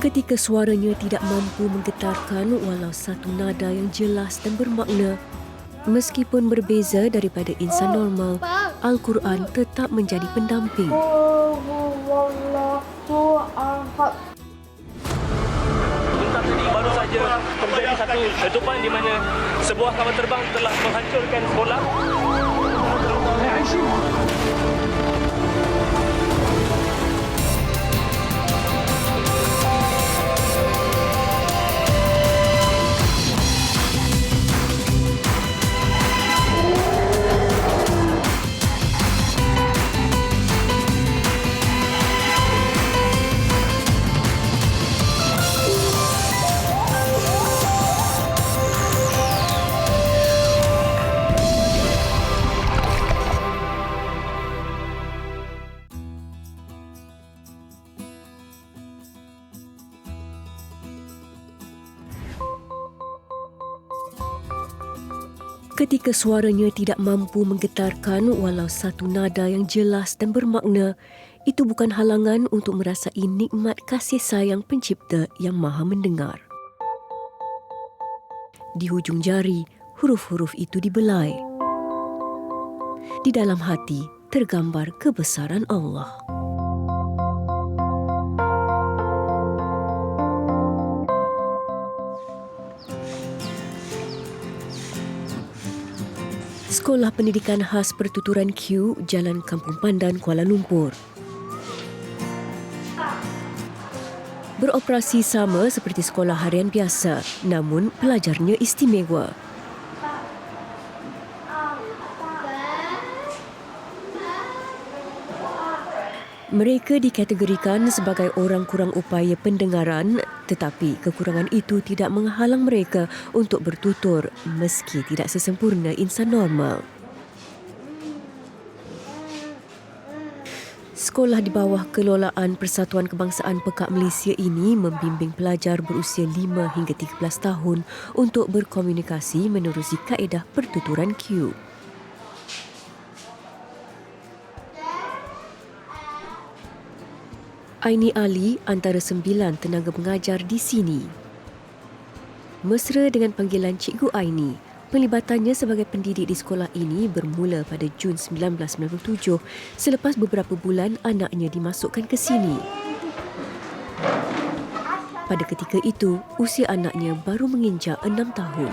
Ketika suaranya tidak mampu menggetarkan walau satu nada yang jelas dan bermakna, meskipun berbeza daripada insan normal, Al-Quran tetap menjadi pendamping. Sebentar tadi baru saja terjadi satu letupan di mana sebuah kapal terbang telah menghancurkan sekolah. Ketika suaranya tidak mampu menggetarkan walau satu nada yang jelas dan bermakna, itu bukan halangan untuk merasai nikmat kasih sayang pencipta yang maha mendengar. Di hujung jari, huruf-huruf itu dibelai. Di dalam hati tergambar kebesaran Allah. Sekolah Pendidikan Khas Pertuturan Q, Jalan Kampung Pandan, Kuala Lumpur. Beroperasi sama seperti sekolah harian biasa, namun pelajarnya istimewa. Mereka dikategorikan sebagai orang kurang upaya pendengaran, tetapi kekurangan itu tidak menghalang mereka untuk bertutur meski tidak sesempurna insan normal. Sekolah di bawah kelolaan Persatuan Kebangsaan Pekat Malaysia ini membimbing pelajar berusia 5 hingga 13 tahun untuk berkomunikasi menerusi kaedah pertuturan Q. Aini Ali antara 9 tenaga pengajar di sini. Mesra dengan panggilan Cikgu Aini, penlibatannya sebagai pendidik di sekolah ini bermula pada Jun 1997 selepas beberapa bulan anaknya dimasukkan ke sini. Pada ketika itu, usia anaknya baru menginjak 6 tahun.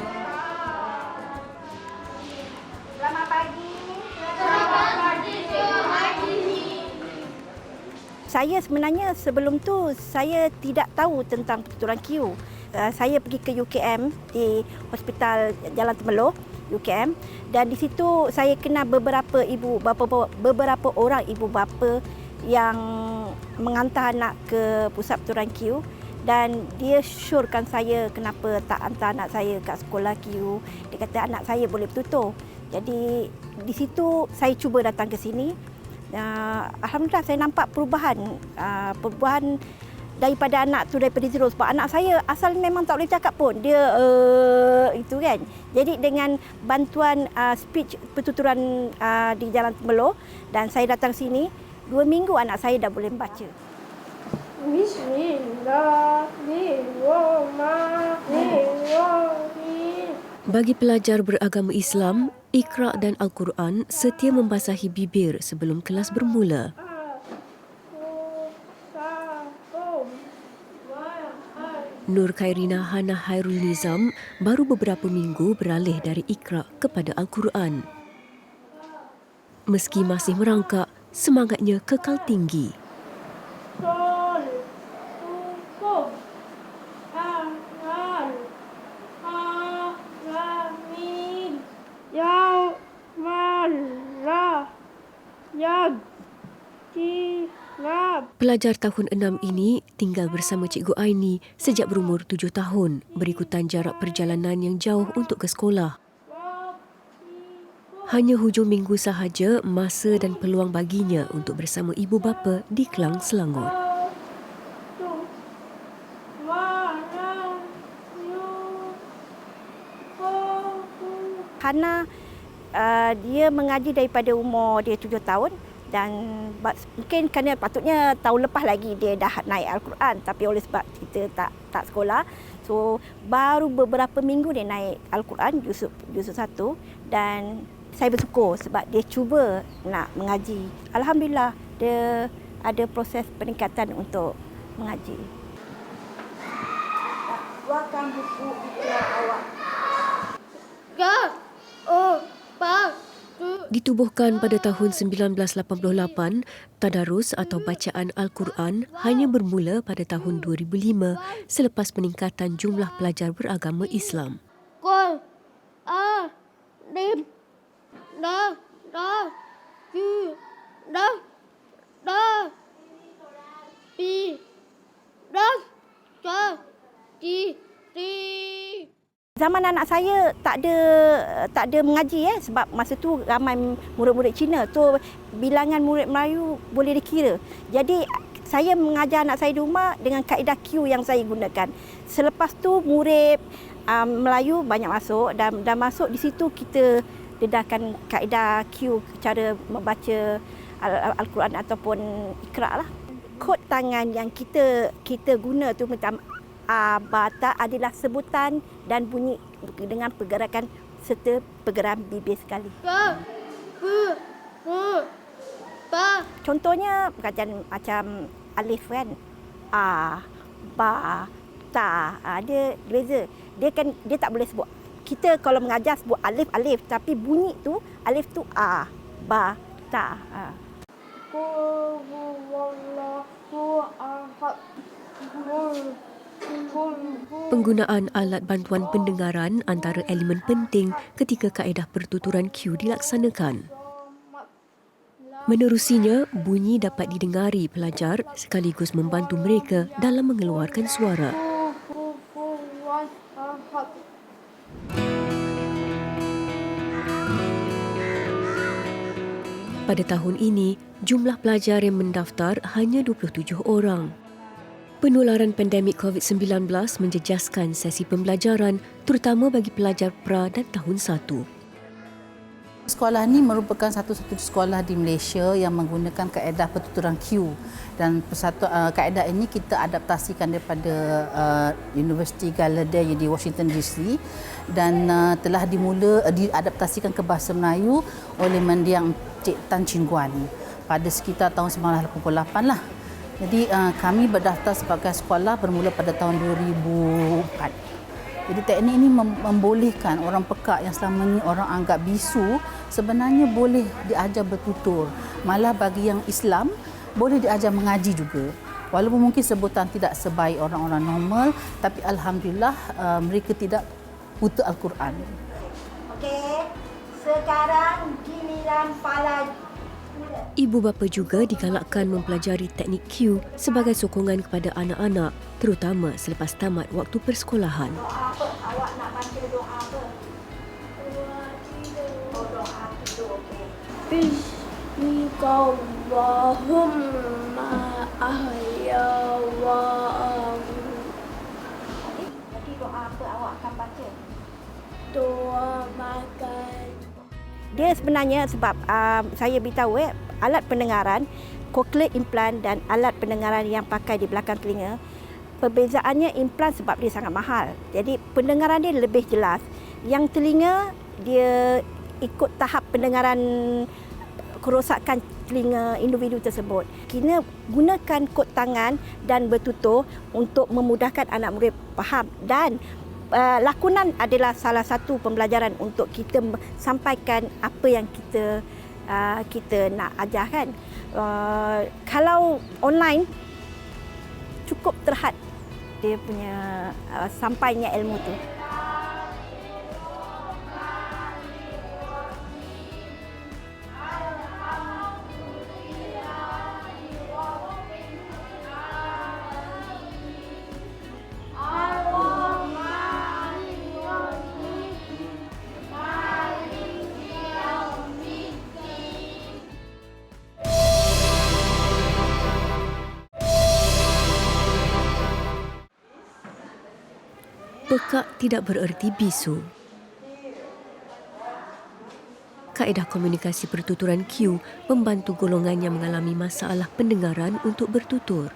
Saya sebenarnya sebelum tu saya tidak tahu tentang pertuturan Q. Saya pergi ke UKM di Hospital Jalan Temerloh, UKM, dan di situ saya kenal beberapa orang ibu bapa yang menghantar anak ke pusat pertuturan Q, dan dia syorkan saya kenapa tak hantar anak saya kat sekolah Q. Dia kata anak saya boleh bertutur. Jadi di situ saya cuba datang ke sini. Alhamdulillah saya nampak perubahan daripada anak tu, daripada zero. Sebab anak saya asal memang tak boleh cakap pun, dia itu kan. Jadi dengan bantuan speech pertuturan di Jalan Temerloh dan saya datang sini, 2 minggu anak saya dah boleh membaca. Bismillahirrahmanirrahim. Bagi pelajar beragama Islam, Iqra' dan Al-Quran setia membasahi bibir sebelum kelas bermula. Nur Khairina Hana Hairul Nizam baru beberapa minggu beralih dari Iqra' kepada Al-Quran. Meski masih merangkak, semangatnya kekal tinggi. Pelajar tahun 6 ini tinggal bersama Cikgu Aini sejak berumur 7 tahun, berikutan jarak perjalanan yang jauh untuk ke sekolah. Hanya hujung minggu sahaja masa dan peluang baginya untuk bersama ibu bapa di Klang, Selangor. Hana dia mengaji daripada umur dia 7 tahun Dan mungkin kerana patutnya tahun lepas lagi dia dah naik Al-Quran, tapi oleh sebab kita tak sekolah, so baru beberapa minggu dia naik Al-Quran juzuk 1, dan saya bersyukur sebab dia cuba nak mengaji. Alhamdulillah dia ada proses peningkatan untuk mengaji. Buatkan buku ikrar awak. Ditubuhkan pada tahun 1988, tadarus atau bacaan Al-Quran hanya bermula pada tahun 2005 selepas peningkatan jumlah pelajar beragama Islam. Zaman anak saya tak ada mengaji sebab masa tu ramai murid-murid Cina. So bilangan murid Melayu boleh dikira. Jadi saya mengajar anak saya di rumah dengan kaedah Q yang saya gunakan. Selepas tu murid Melayu banyak masuk dan masuk di situ kita dedahkan kaedah Q, cara membaca Al-Quran ataupun Iqra lah. Kod tangan yang kita guna tu macam bata adalah sebutan dan bunyi dengan pergerakan serta pergerakan bibir sekali. Contohnya macam alif kan. A, ba, ta. Dia beza. Dia tak boleh sebut. Kita kalau mengajar sebut alif, tapi bunyi tu alif tu a, ba, ta. Qul huwallahu ahad. Penggunaan alat bantuan pendengaran antara elemen penting ketika kaedah pertuturan Q dilaksanakan. Menerusinya, bunyi dapat didengari pelajar sekaligus membantu mereka dalam mengeluarkan suara. Pada tahun ini, jumlah pelajar yang mendaftar hanya 27 orang. Penularan pandemik COVID-19 menjejaskan sesi pembelajaran terutama bagi pelajar pra dan tahun 1. Sekolah ini merupakan satu-satu sekolah di Malaysia yang menggunakan kaedah pertuturan Q, dan kaedah ini kita adaptasikan daripada Universiti Gallaudet di Washington DC dan telah diadaptasikan ke bahasa Melayu oleh Mendiang Cik Tan Chin Guan pada sekitar tahun 1988 lah. Jadi kami berdaftar sebagai sekolah bermula pada tahun 2004. Jadi teknik ini membolehkan orang pekak yang selama ini orang anggap bisu sebenarnya boleh diajar bertutur. Malah bagi yang Islam boleh diajar mengaji juga. Walaupun mungkin sebutan tidak sebaik orang-orang normal, tapi alhamdulillah mereka tidak buta Al-Quran. Okey, sekarang giliran Falaj. Ibu bapa juga digalakkan mempelajari teknik Q sebagai sokongan kepada anak-anak, terutama selepas tamat waktu persekolahan. Doa apa? Awak nak baca doa apa? Doa tidur, okey. Bismillahirrahmanirrahim. Ahya wa Jadi doa apa awak akan baca? doa makan. Dia sebenarnya sebab saya beritahu alat pendengaran, cochlear implant dan alat pendengaran yang pakai di belakang telinga, perbezaannya implant sebab dia sangat mahal. Jadi pendengaran dia lebih jelas. Yang telinga dia ikut tahap pendengaran kerosakan telinga individu tersebut. Kena gunakan kod tangan dan bertutur untuk memudahkan anak murid faham, dan lakonan adalah salah satu pembelajaran untuk kita sampaikan apa yang kita nak ajarkan. Kalau online cukup terhad dia punya sampainya ilmu tu. Pekak tidak bererti bisu. kaedah komunikasi pertuturan Q membantu golongan yang mengalami masalah pendengaran untuk bertutur.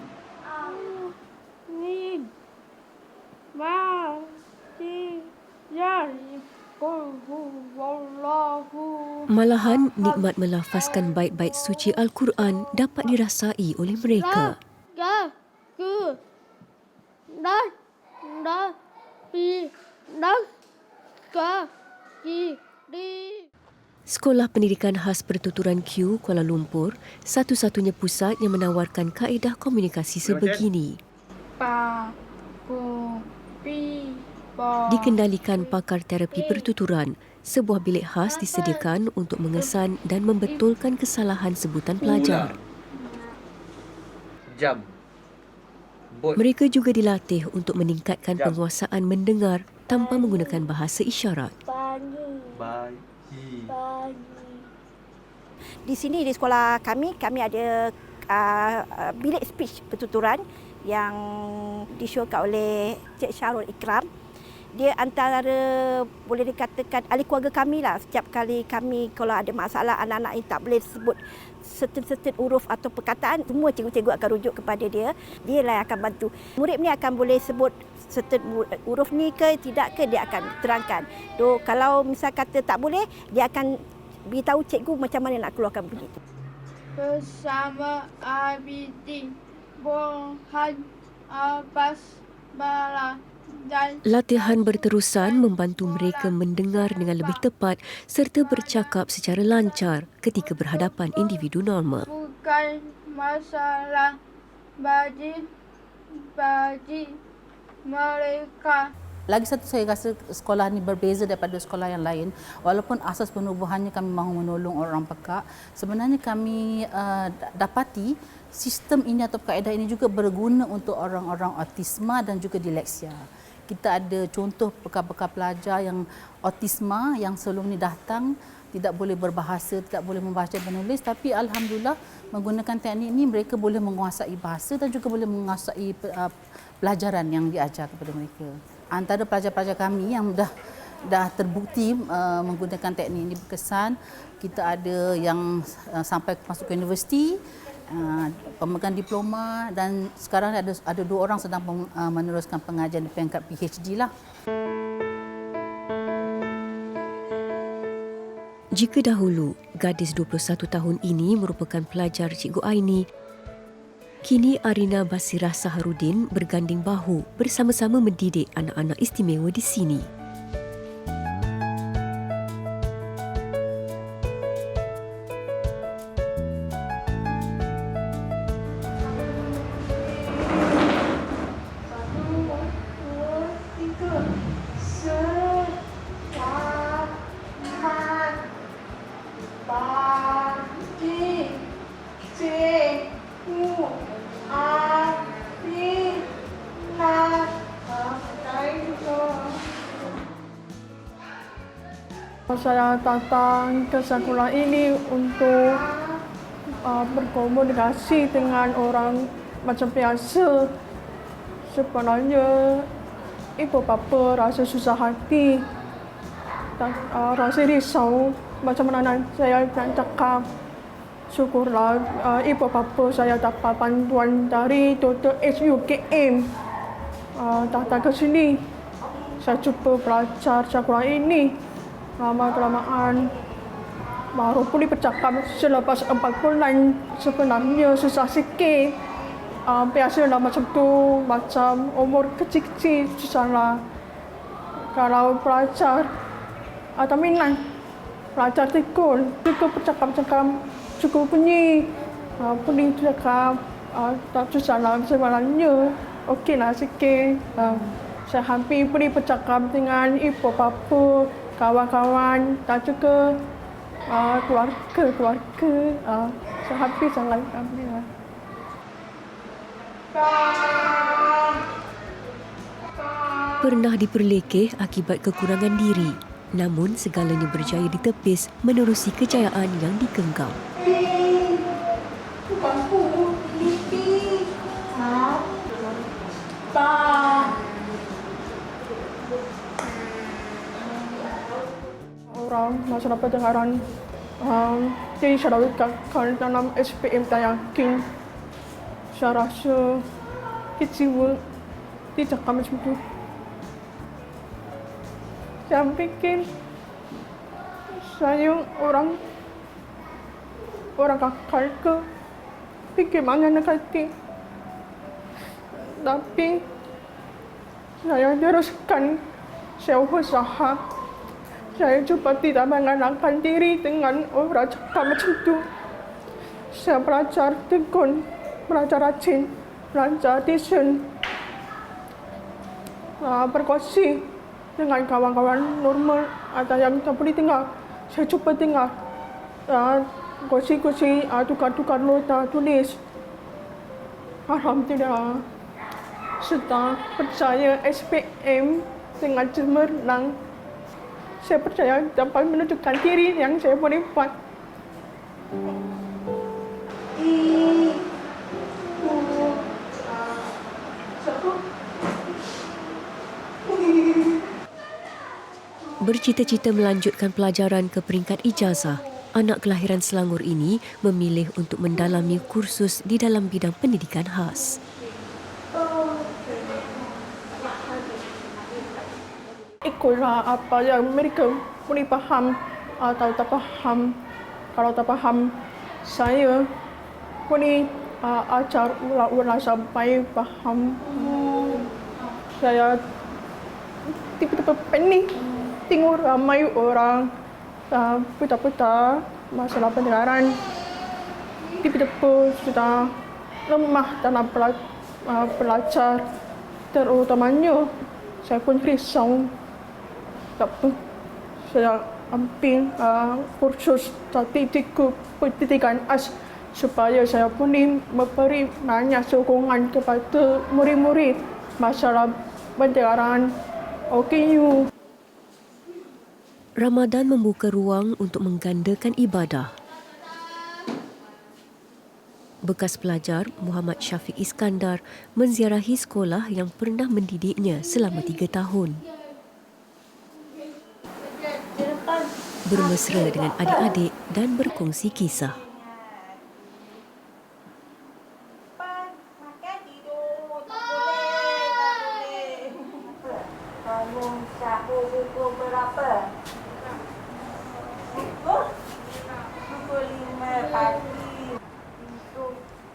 Malahan, nikmat melafazkan bait-bait suci Al-Quran dapat dirasai oleh mereka. Sekolah Pendidikan Khas Pertuturan Q Kuala Lumpur, satu-satunya pusat yang menawarkan kaedah komunikasi sebegini. Dikendalikan pakar terapi pertuturan, sebuah bilik khas disediakan untuk mengesan dan membetulkan kesalahan sebutan pelajar. Jam. Mereka juga dilatih untuk meningkatkan penguasaan mendengar tanpa menggunakan bahasa isyarat. Di sini di sekolah kami ada bilik speech pertuturan yang disyorkan oleh Cik Syarul Ikram. Dia antara boleh dikatakan ahli keluarga kami lah. Setiap kali kami kalau ada masalah anak-anak yang tak boleh sebut certain huruf atau perkataan, semua cikgu-cikgu akan rujuk kepada dia. Dia lah yang akan bantu. Murid ni akan boleh sebut certain huruf ni ke tidak ke, dia akan terangkan. Kalau misal kata tak boleh, dia akan beritahu cikgu macam mana nak keluarkan bunyi itu. Bersama Abidi, Burhan, Abbas, Bala. Latihan berterusan membantu mereka mendengar dengan lebih tepat serta bercakap secara lancar ketika berhadapan individu normal. Bukan masalah bagi mereka. Lagi satu, saya rasa sekolah ni berbeza daripada sekolah yang lain. Walaupun asas penubuhannya kami mahu menolong orang pekak, sebenarnya kami dapati sistem ini atau kaedah ini juga berguna untuk orang-orang autisma dan juga dileksia. Kita ada contoh bekal-bekal pelajar yang autisma yang sebelum ni datang tidak boleh berbahasa, tidak boleh membaca dan menulis, tapi alhamdulillah menggunakan teknik ini mereka boleh menguasai bahasa dan juga boleh menguasai pelajaran yang diajar kepada mereka. Antara pelajar-pelajar kami yang dah terbukti menggunakan teknik ini berkesan, kita ada yang sampai masuk ke universiti, pemegang diploma, dan sekarang ada 2 orang sedang meneruskan pengajian di peringkat PhD lah. Jika dahulu, gadis 21 tahun ini merupakan pelajar Cikgu Aini, kini Arina Basirah Saharudin berganding bahu bersama-sama mendidik anak-anak istimewa di sini. Saya datang ke sekolah ini untuk berkomunikasi dengan orang macam biasa. Sebenarnya ibu bapa rasa susah hati, rasa risau macam mana saya nak cakap. Syukurlah ibu bapa saya dapat bantuan dari Dr. SUKM datang ke sini. Saya cuba belajar sekolah ini. Lama-kelamaan baru boleh bercakap selepas 4 bulan. Sebenarnya susah sikit. Biasalah macam tu, macam umur kecil-kecil susahlah. Kalau belajar atau minat, belajar cukup bercakap-cakap, cukup bunyi. Boleh cakap, tak susahlah sebenarnya. Okeylah sikit. Saya hampir boleh bercakap dengan ibu bapa, kawan-kawan dan juga keluarga. Saya happy sangat. Alhamdulillah. Pernah diperlekeh akibat kekurangan diri, namun segalanya berjaya ditepis menerusi kejayaan yang digenggam. Orang masalah pendengaran Jadi saya dapatkan dalam SPM saya yakin. Saya rasa kecewa tidak macam itu. Saya pikir saya orang kakak ke fikir mana nak hati. Tapi saya teruskan, saya usaha. Saya cuba tidak mengandalkan diri dengan orang cakap macam itu. Saya belajar tekun, belajar rajin, belajar audition, berkongsi dengan kawan-kawan normal, ada yang tak boleh dengar. Saya cuba dengar, kongsi-kongsi, tukar-tukar nota, tulis. Alhamdulillah, setelah percaya SPM dengan cemerlang, saya percaya dapat menunjukkan diri yang saya boleh buat. Bercita-cita melanjutkan pelajaran ke peringkat ijazah, anak kelahiran Selangor ini memilih untuk mendalami kursus di dalam bidang pendidikan khas. Ikutlah apa yang mereka boleh faham atau tak faham. Kalau tak faham, saya boleh ajar ulang sampai faham. Saya tiba-tiba panik tengok ramai orang peta-peta masalah pendengaran. Tiba-tiba sudah lemah dalam belajar. Terutamanya, saya pun risau. Tapi saya ambil kursus pendidikan khas supaya saya boleh memberi banyak sokongan kepada murid-murid masalah pendengaran OKU. Ramadan membuka ruang untuk menggandakan ibadah. Bekas pelajar Muhammad Syafiq Iskandar menziarahi sekolah yang pernah mendidiknya selama 3 tahun. Bermesra dengan adik-adik dan berkongsi kisah.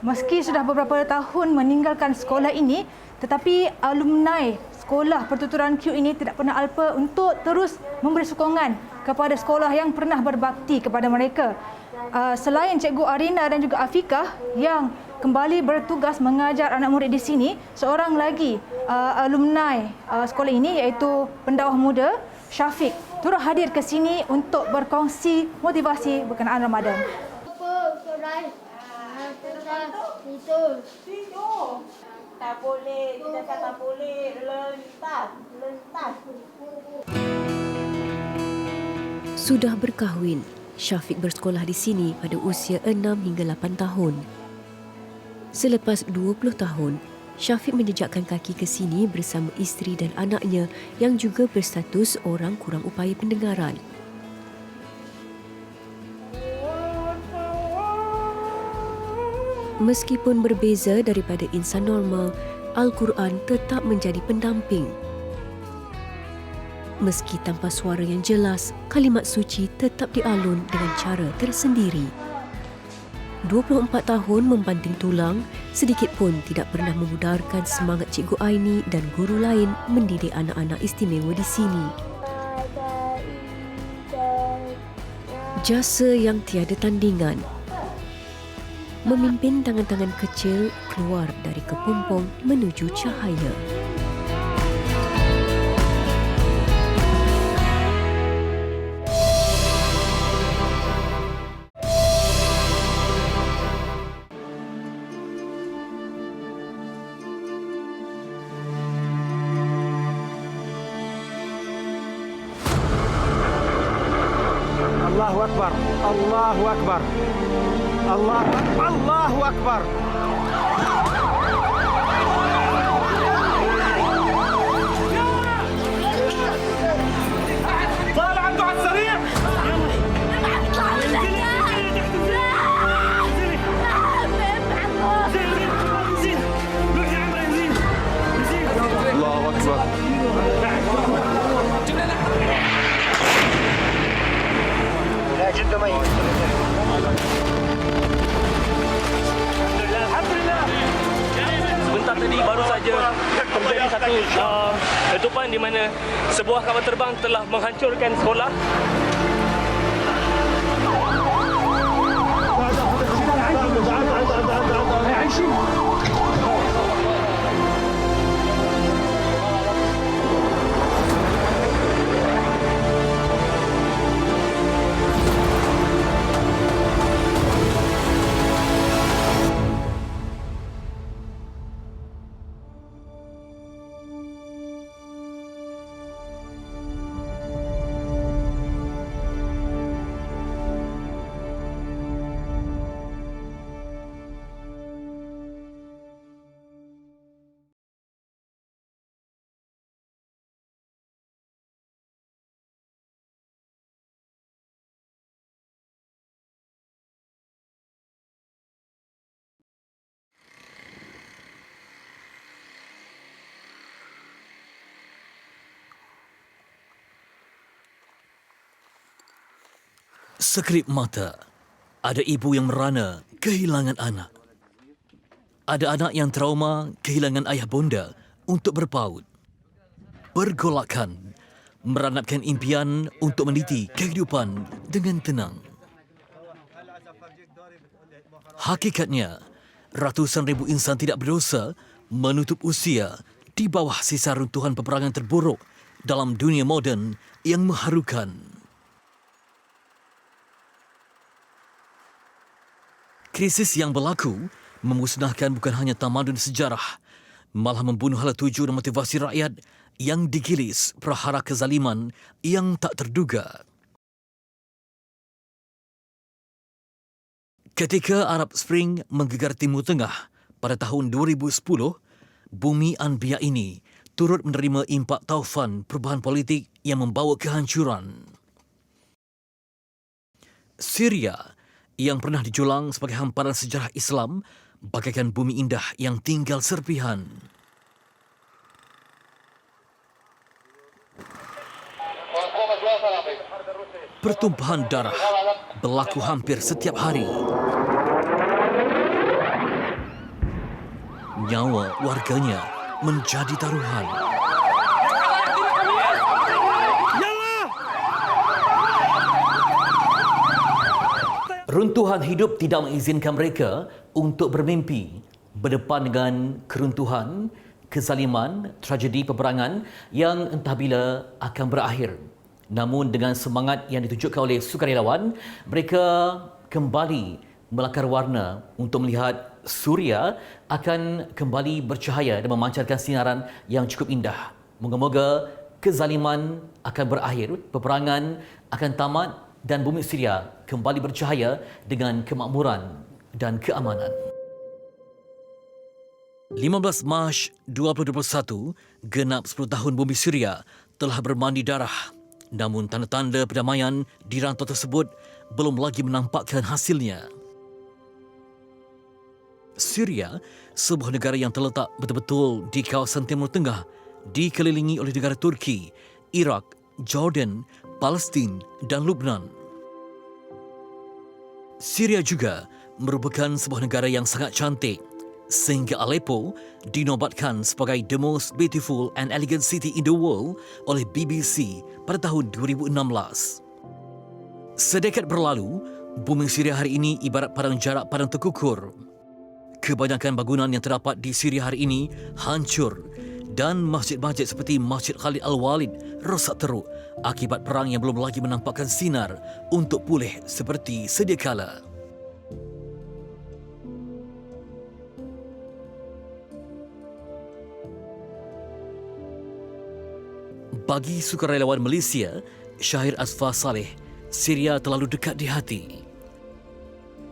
Meski sudah beberapa tahun meninggalkan sekolah ini, tetapi alumni sekolah pertuturan Q ini tidak pernah alpa untuk terus memberi sokongan kepada sekolah yang pernah berbakti kepada mereka. Selain Cikgu Arina dan juga Afikah yang kembali bertugas mengajar anak murid di sini, seorang lagi alumni sekolah ini iaitu pendakwah muda Syafiq turut hadir ke sini untuk berkongsi motivasi berkenaan Ramadan. Tidur. Tak boleh, kita tak boleh lentas. Sudah berkahwin, Syafiq bersekolah di sini pada usia 6 hingga 8 tahun. Selepas 20 tahun, Syafiq menjejakkan kaki ke sini bersama isteri dan anaknya yang juga berstatus orang kurang upaya pendengaran. Meskipun berbeza daripada insan normal, Al-Quran tetap menjadi pendamping. Meski tanpa suara yang jelas, kalimat suci tetap dialun dengan cara tersendiri. 24 tahun membanting tulang, sedikit pun tidak pernah memudarkan semangat Cikgu Aini dan guru lain mendidik anak-anak istimewa di sini. Jasa yang tiada tandingan. Memimpin tangan-tangan kecil keluar dari kepompong menuju cahaya. Allahu Akbar, Allahu Akbar, Allahu Akbar. طالع عنده على السريع. أكبر لا جد ميت Sebentar tadi baru saja terjadi satu letupan di mana sebuah kapal terbang telah menghancurkan sekolah. Sekelip mata, ada ibu yang merana kehilangan anak. Ada anak yang trauma kehilangan ayah bonda untuk berpaut. Pergolakan meranapkan impian untuk meniti kehidupan dengan tenang. Hakikatnya, ratusan ribu insan tidak berdosa menutup usia di bawah sisa runtuhan peperangan terburuk dalam dunia moden yang mengharukan. Krisis yang berlaku memusnahkan bukan hanya tamadun sejarah, malah membunuh hala tuju dan motivasi rakyat yang digilis prahara kezaliman yang tak terduga. Ketika Arab Spring menggegar Timur Tengah pada tahun 2010, bumi Anbiya ini turut menerima impak taufan perubahan politik yang membawa kehancuran. Syria yang pernah dijulang sebagai hamparan sejarah Islam bagaikan bumi indah yang tinggal serpihan. Pertumpahan darah berlaku hampir setiap hari. Nyawa warganya menjadi taruhan. Runtuhan hidup tidak mengizinkan mereka untuk bermimpi berdepan dengan keruntuhan, kezaliman, tragedi peperangan yang entah bila akan berakhir. Namun dengan semangat yang ditunjukkan oleh sukarelawan, mereka kembali melakar warna untuk melihat suria akan kembali bercahaya dan memancarkan sinaran yang cukup indah. Moga-moga kezaliman akan berakhir, peperangan akan tamat dan bumi Syria kembali bercahaya dengan kemakmuran dan keamanan. 15 Mac 2021, genap 10 tahun bumi Syria telah bermandi darah. Namun tanda-tanda perdamaian di rantau tersebut belum lagi menampakkan hasilnya. Syria, sebuah negara yang terletak betul-betul di kawasan Timur Tengah, dikelilingi oleh negara Turki, Iraq, Jordan, Palestin dan Lebanon. Syria juga merupakan sebuah negara yang sangat cantik, sehingga Aleppo dinobatkan sebagai the most beautiful and elegant city in the world oleh BBC pada tahun 2016. Sedekad berlalu, bumi Syria hari ini ibarat padang jarak padang terkukur. Kebanyakan bangunan yang terdapat di Syria hari ini hancur dan masjid-masjid seperti Masjid Khalid Al-Walid rosak teruk akibat perang yang belum lagi menampakkan sinar untuk pulih seperti sedia kala. Bagi sukarelawan Malaysia, Syahir Asfar Saleh, Syria terlalu dekat di hati.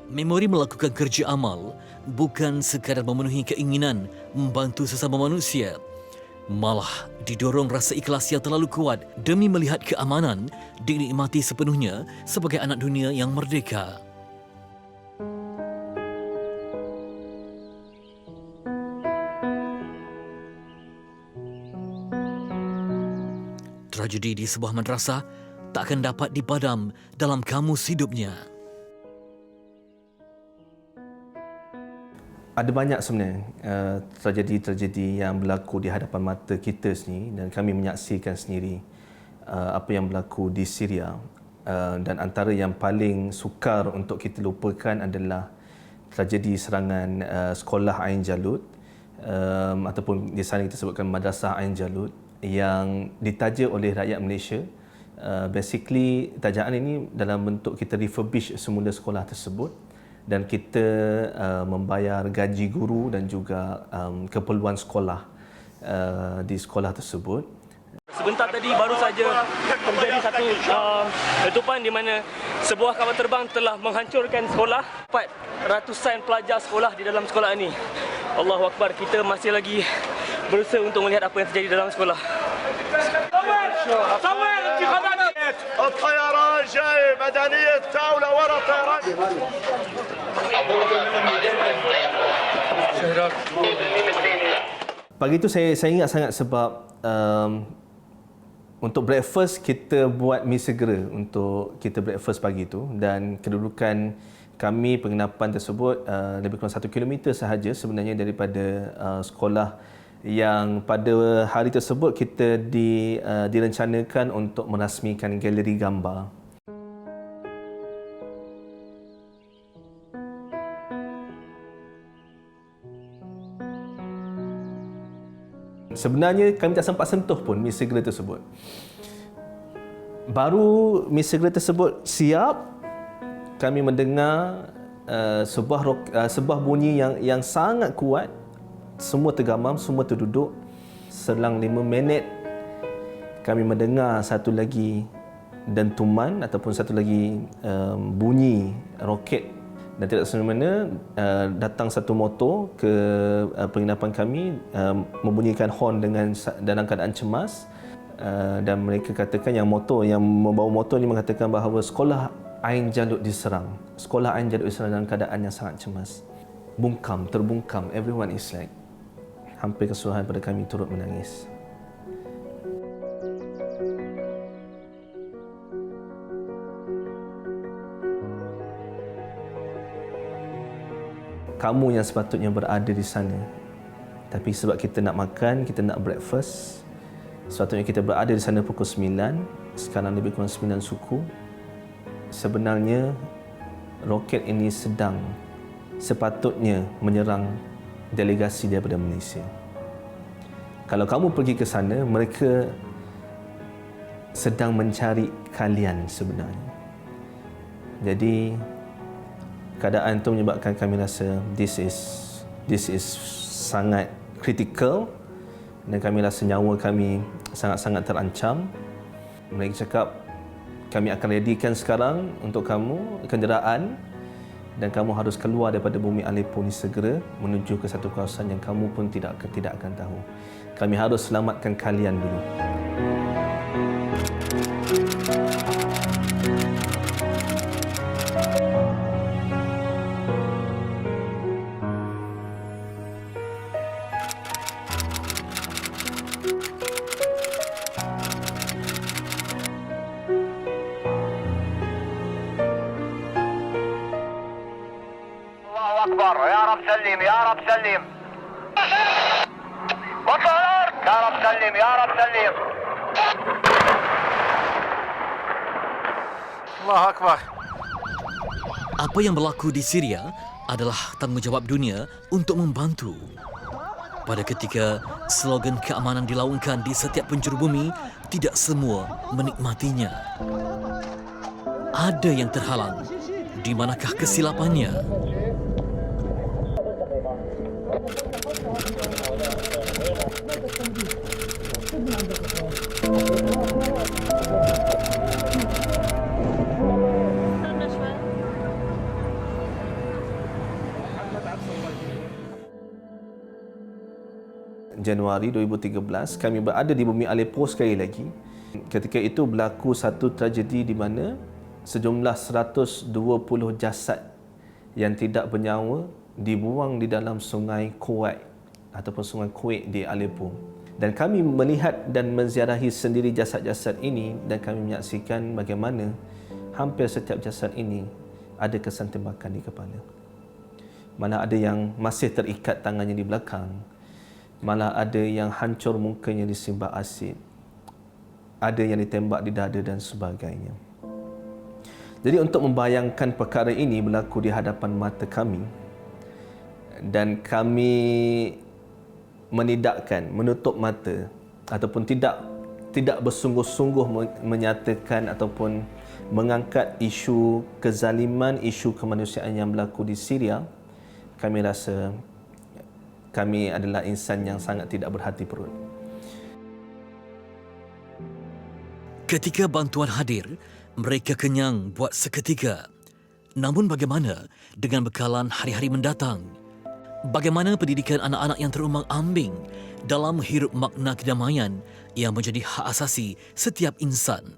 Memori melakukan kerja amal bukan sekadar memenuhi keinginan membantu sesama manusia, malah didorong rasa ikhlas yang terlalu kuat demi melihat keamanan dinikmati sepenuhnya sebagai anak dunia yang merdeka. tragedi di sebuah madrasah tak akan dapat dipadam dalam kamus hidupnya. Ada banyak sebenarnya tragedi-tragedi yang berlaku di hadapan mata kita sendiri dan kami menyaksikan sendiri apa yang berlaku di Syria. Dan antara yang paling sukar untuk kita lupakan adalah tragedi serangan sekolah Ain Jalut ataupun di sana kita sebutkan Madrasah Ain Jalut yang ditaja oleh rakyat Malaysia. Basically tajaan ini dalam bentuk kita refurbish semula sekolah tersebut dan kita membayar gaji guru dan juga keperluan sekolah di sekolah tersebut. Sebentar tadi baru saja terjadi satu letupan di mana sebuah kapal terbang telah menghancurkan sekolah. 400-an pelajar sekolah di dalam sekolah ini. Allahu Akbar, kita masih lagi berusaha untuk melihat apa yang terjadi dalam sekolah. الطيران جاي مدنية الدولة ورا الطيران. Pagi itu saya ingat sangat sebab untuk breakfast kita buat mi segera untuk kita breakfast pagi itu dan kedudukan kami penginapan tersebut lebih kurang 1 kilometer sahaja sebenarnya daripada sekolah yang pada hari tersebut kita direncanakan untuk merasmikan galeri gambar. Sebenarnya kami tak sempat sentuh pun mi segera tersebut. Baru mi segera tersebut siap, kami mendengar sebuah bunyi yang sangat kuat. Semua tergamam, semua terduduk. Selang 5 minit kami mendengar satu lagi dentuman ataupun satu lagi bunyi roket dan tidak semena-mena datang satu motor ke penginapan kami membunyikan horn dalam keadaan cemas dan mereka katakan yang membawa motor ini mengatakan bahawa sekolah Ain Jalut diserang. Sekolah Ain Jalut diserang dalam keadaan yang sangat cemas. Terbungkam, everyone is like hampir keseluruhan pada kami turut menangis. Kamu yang sepatutnya berada di sana. Tapi sebab kita nak makan, kita nak breakfast, sepatutnya kita berada di sana pukul 9, sekarang lebih kurang 9 suku. Sebenarnya roket ini sepatutnya menyerang delegasi daripada Malaysia. Kalau kamu pergi ke sana, mereka sedang mencari kalian sebenarnya. Jadi keadaan itu menyebabkan kami rasa this is sangat critical dan kami rasa nyawa kami sangat-sangat terancam. Mereka cakap kami akan readykan sekarang untuk kamu kenderaan dan kamu harus keluar daripada bumi Aleppo ni segera menuju ke satu kawasan yang kamu pun tidak akan tahu. Kami harus selamatkan kalian dulu. أكبر يا رب سلم يا رب سلم واطلع الأرض يا رب سلم يا رب سلم الله أكبر. Apa yang berlaku di Syria adalah tanggungjawab dunia untuk membantu. Pada ketika slogan keamanan dilaungkan di setiap penjuru bumi, tidak semua menikmatinya. Ada yang terhalang. Di manakah kesilapannya? Januari 2013, kami berada di bumi Aleppo sekali lagi. Ketika itu berlaku satu tragedi di mana sejumlah 120 jasad yang tidak bernyawa dibuang di dalam sungai Kuwait ataupun sungai Kuwait di Aleppo. Dan kami melihat dan menziarahi sendiri jasad-jasad ini dan kami menyaksikan bagaimana hampir setiap jasad ini ada kesan tembakan di kepala. Mana ada yang masih terikat tangannya di belakang, malah ada yang hancur mukanya disimbah asid, ada yang ditembak di dada dan sebagainya. Jadi untuk membayangkan perkara ini berlaku di hadapan mata kami dan kami menidakkan, menutup mata ataupun tidak bersungguh-sungguh menyatakan ataupun mengangkat isu kezaliman, isu kemanusiaan yang berlaku di Syria, kami rasa kami adalah insan yang sangat tidak berhati perut. Ketika bantuan hadir, mereka kenyang buat seketika. Namun bagaimana dengan bekalan hari-hari mendatang? Bagaimana pendidikan anak-anak yang terumbang-ambing dalam hirup makna kedamaian yang menjadi hak asasi setiap insan?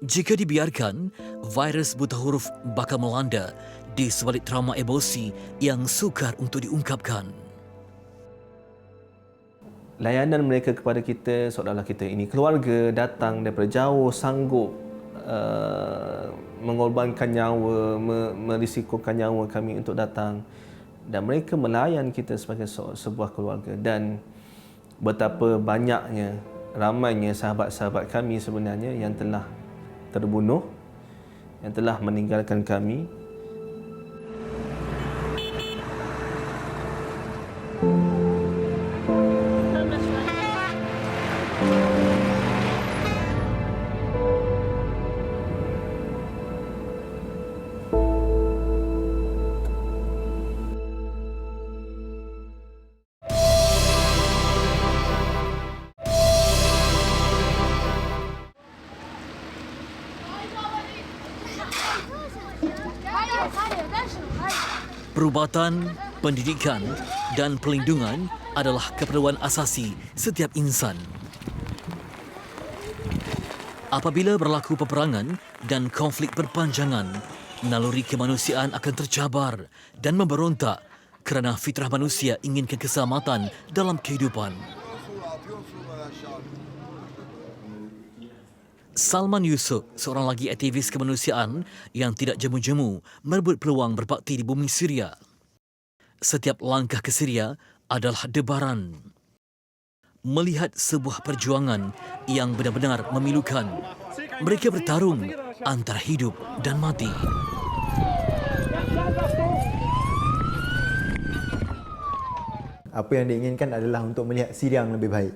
Jika dibiarkan, virus buta huruf bakal melanda di sebalik trauma emosi yang sukar untuk diungkapkan. Layanan mereka kepada kita seolah-olah kita ini keluarga, datang daripada jauh, sanggup mengorbankan nyawa, merisikokan nyawa kami untuk datang. Dan mereka melayan kita sebagai sebuah keluarga. Dan betapa banyaknya, ramainya sahabat-sahabat kami sebenarnya yang telah terbunuh, yang telah meninggalkan kami. Perubatan, pendidikan dan perlindungan adalah keperluan asasi setiap insan. Apabila berlaku peperangan dan konflik berpanjangan, naluri kemanusiaan akan tercabar dan memberontak kerana fitrah manusia inginkan keselamatan dalam kehidupan. Salman Yusuf, seorang lagi aktivis kemanusiaan yang tidak jemu-jemu merebut peluang berbakti di bumi Syria. Setiap langkah ke Syria adalah debaran. Melihat sebuah perjuangan yang benar-benar memilukan, mereka bertarung antara hidup dan mati. Apa yang diinginkan adalah untuk melihat Syria yang lebih baik.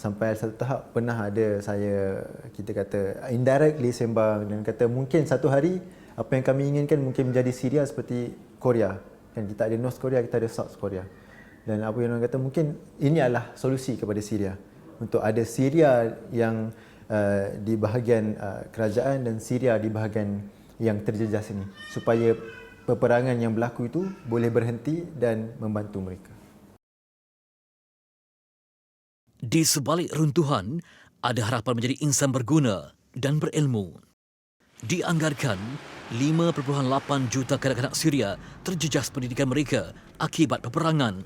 Sampai satu tahap pernah ada saya, kita kata indirectly sembang dan kata mungkin satu hari apa yang kami inginkan mungkin menjadi Syria seperti Korea. Kan kita ada North Korea, kita ada South Korea. Dan apa yang orang kata mungkin ini adalah solusi kepada Syria. Untuk ada Syria yang di bahagian kerajaan dan Syria di bahagian yang terjejas ini. Supaya peperangan yang berlaku itu boleh berhenti dan membantu mereka. Di sebalik runtuhan, ada harapan menjadi insan berguna dan berilmu. Dianggarkan 5.8 juta kanak-kanak Syria terjejas pendidikan mereka akibat peperangan.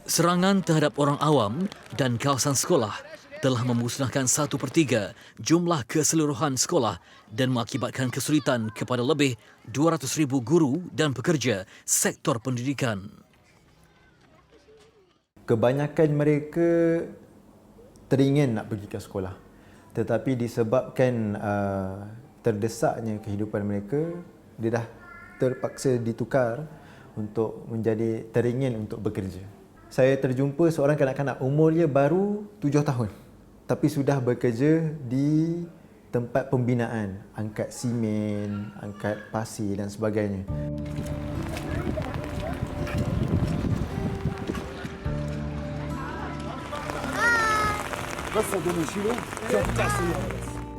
Serangan terhadap orang awam dan kawasan sekolah telah memusnahkan 1/3 jumlah keseluruhan sekolah dan mengakibatkan kesulitan kepada lebih 200,000 guru dan pekerja sektor pendidikan. Kebanyakan mereka teringin nak pergi ke sekolah, tetapi disebabkan terdesaknya kehidupan mereka, dia dah terpaksa ditukar untuk menjadi teringin untuk bekerja. Saya terjumpa seorang kanak-kanak umurnya baru 7 tahun tapi sudah bekerja di tempat pembinaan, angkat simen, angkat pasir dan sebagainya.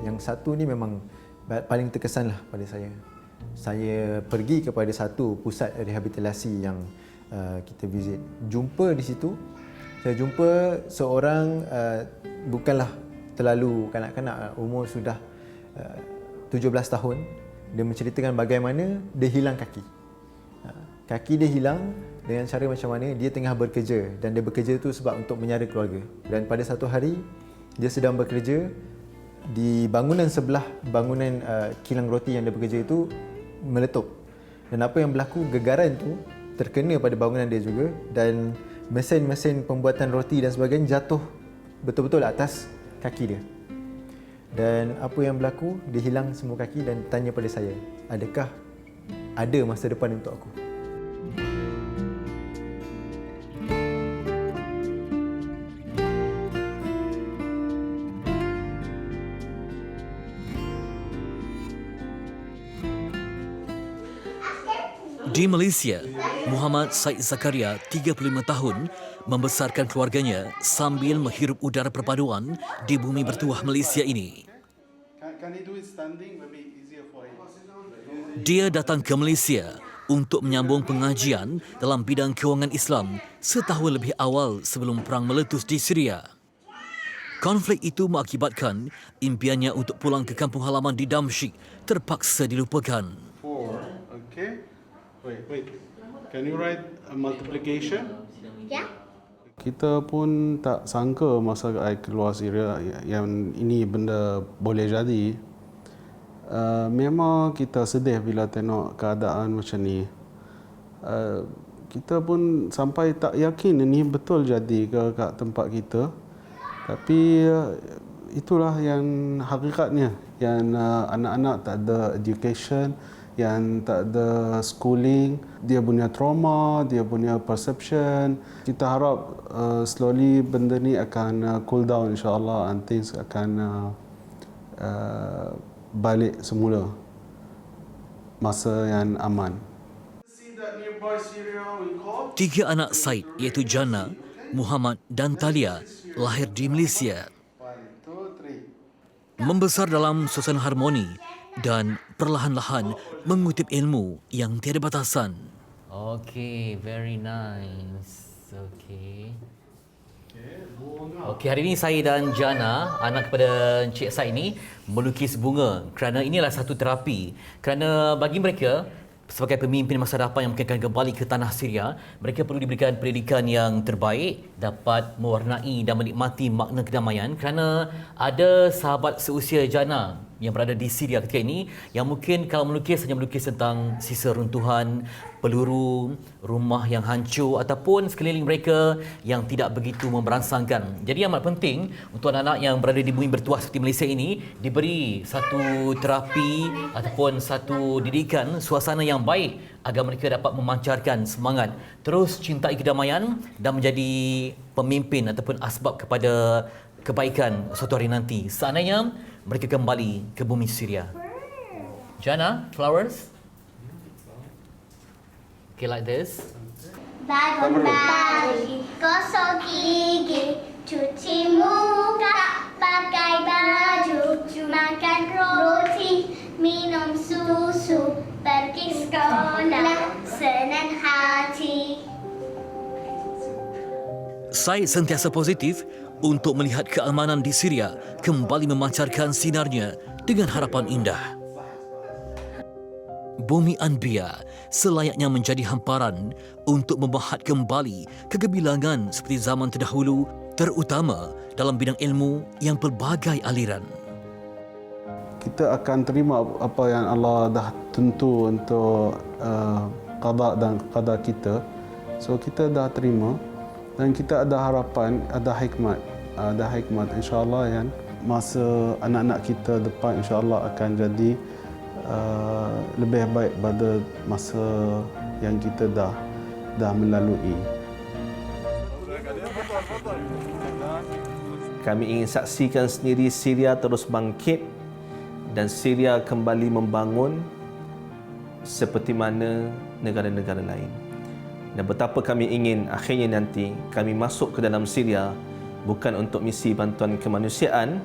Yang satu ni memang paling terkesanlah pada saya. Saya pergi kepada satu pusat rehabilitasi yang kita visit. Jumpa di situ, saya jumpa seorang bukanlah terlalu kanak-kanak, umur sudah 17 tahun. Dia menceritakan bagaimana dia hilang kaki. Kaki dia hilang dengan cara macam mana dia tengah bekerja, dan dia bekerja tu sebab untuk menyara keluarga. Dan pada satu hari dia sedang bekerja di bangunan sebelah bangunan kilang roti yang dia bekerja itu meletup. Dan apa yang berlaku, gegaran tu terkena pada bangunan dia juga, dan mesin-mesin pembuatan roti dan sebagainya jatuh betul-betul atas kaki dia. Dan apa yang berlaku, dia hilang semua kaki dan tanya pada saya, adakah ada masa depan untuk aku? Di Malaysia, Muhammad Said Zakaria, 35 tahun, membesarkan keluarganya sambil menghirup udara perpaduan di bumi bertuah Malaysia ini. Dia datang ke Malaysia untuk menyambung pengajian dalam bidang kewangan Islam setahun lebih awal sebelum perang meletus di Syria. Konflik itu mengakibatkan impiannya untuk pulang ke kampung halaman di Damsyik terpaksa dilupakan. Okay. Wait. Can you write a multiplication? Ya. Kita pun tak sangka masa saya keluar Syria yang ini benda boleh jadi. Memang kita sedih bila tengok keadaan macam ni. Kita pun sampai tak yakin ini betul jadi ke kat tempat kita. Tapi itulah yang hakikatnya, yang anak-anak tak ada education, yang tak ada schooling, dia punya trauma, dia punya perception. Kita harap slowly benda ni akan cool down, insyaAllah, and things akan balik semula masa yang aman. 3 anak Said, iaitu Jana, Muhammad dan Talia, lahir di Malaysia. Membesar dalam suasana harmoni dan perlahan-lahan mengutip ilmu yang tiada batasan. Okay, very nice. Okey, hari ini saya dan Jana, anak kepada Encik Said ini, melukis bunga kerana inilah satu terapi. Kerana bagi mereka, sebagai pemimpin masa depan yang mungkin akan kembali ke tanah Syria, mereka perlu diberikan pendidikan yang terbaik, dapat mewarnai dan menikmati makna kedamaian, kerana ada sahabat seusia Jana yang berada di Syria ketika ini yang mungkin kalau melukis hanya melukis tentang sisa runtuhan, peluru, rumah yang hancur ataupun sekeliling mereka yang tidak begitu memberansangkan. Jadi amat penting untuk anak-anak yang berada di bumi bertuah seperti Malaysia ini diberi satu terapi ataupun satu didikan, suasana yang baik agar mereka dapat memancarkan semangat, terus cintai kedamaian dan menjadi pemimpin ataupun asbab kepada kebaikan suatu hari nanti seandainya mereka kembali ke bumi Syria. Jana, flowers? Okay, like this. Bangun pagi, gosok gigi, cuci muka, pakai baju, makan roti, minum susu, pergi sekolah, senang hati. Said sentiasa positif untuk melihat keamanan di Syria kembali memancarkan sinarnya dengan harapan indah. Bumi Anbiya selayaknya menjadi hamparan untuk memahat kembali kegebilangan seperti zaman terdahulu, terutama dalam bidang ilmu yang pelbagai aliran. Kita akan terima apa yang Allah dah tentu untuk qada dan qadar kita. So kita dah terima dan kita ada harapan, ada hikmat insya-Allah yang masa anak-anak kita depan insya-Allah akan jadi lebih baik pada masa yang kita dah melalui. Kami ingin saksikan sendiri Syria terus bangkit dan Syria kembali membangun seperti mana negara-negara lain. Dan betapa kami ingin akhirnya nanti kami masuk ke dalam Syria bukan untuk misi bantuan kemanusiaan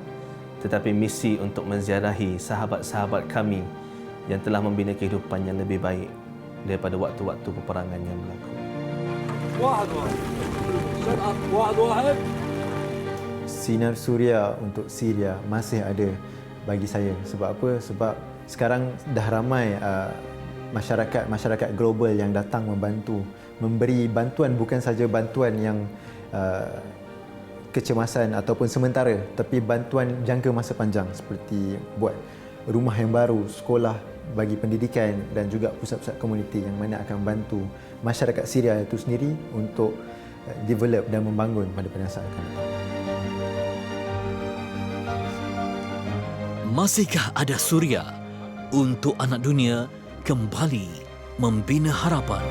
tetapi misi untuk menziarahi sahabat-sahabat kami yang telah membina kehidupan yang lebih baik daripada waktu-waktu peperangan yang berlaku. Sinar suria untuk Syria masih ada bagi saya. Sebab apa? Sebab sekarang dah ramai masyarakat global yang datang membantu memberi bantuan bukan saja bantuan yang kecemasan ataupun sementara, tapi bantuan jangka masa panjang seperti buat rumah yang baru, sekolah bagi pendidikan dan juga pusat-pusat komuniti yang mana akan bantu masyarakat Syria itu sendiri untuk develop dan membangun pada masa akan datang. Masihkah ada suria untuk anak dunia kembali membina harapan?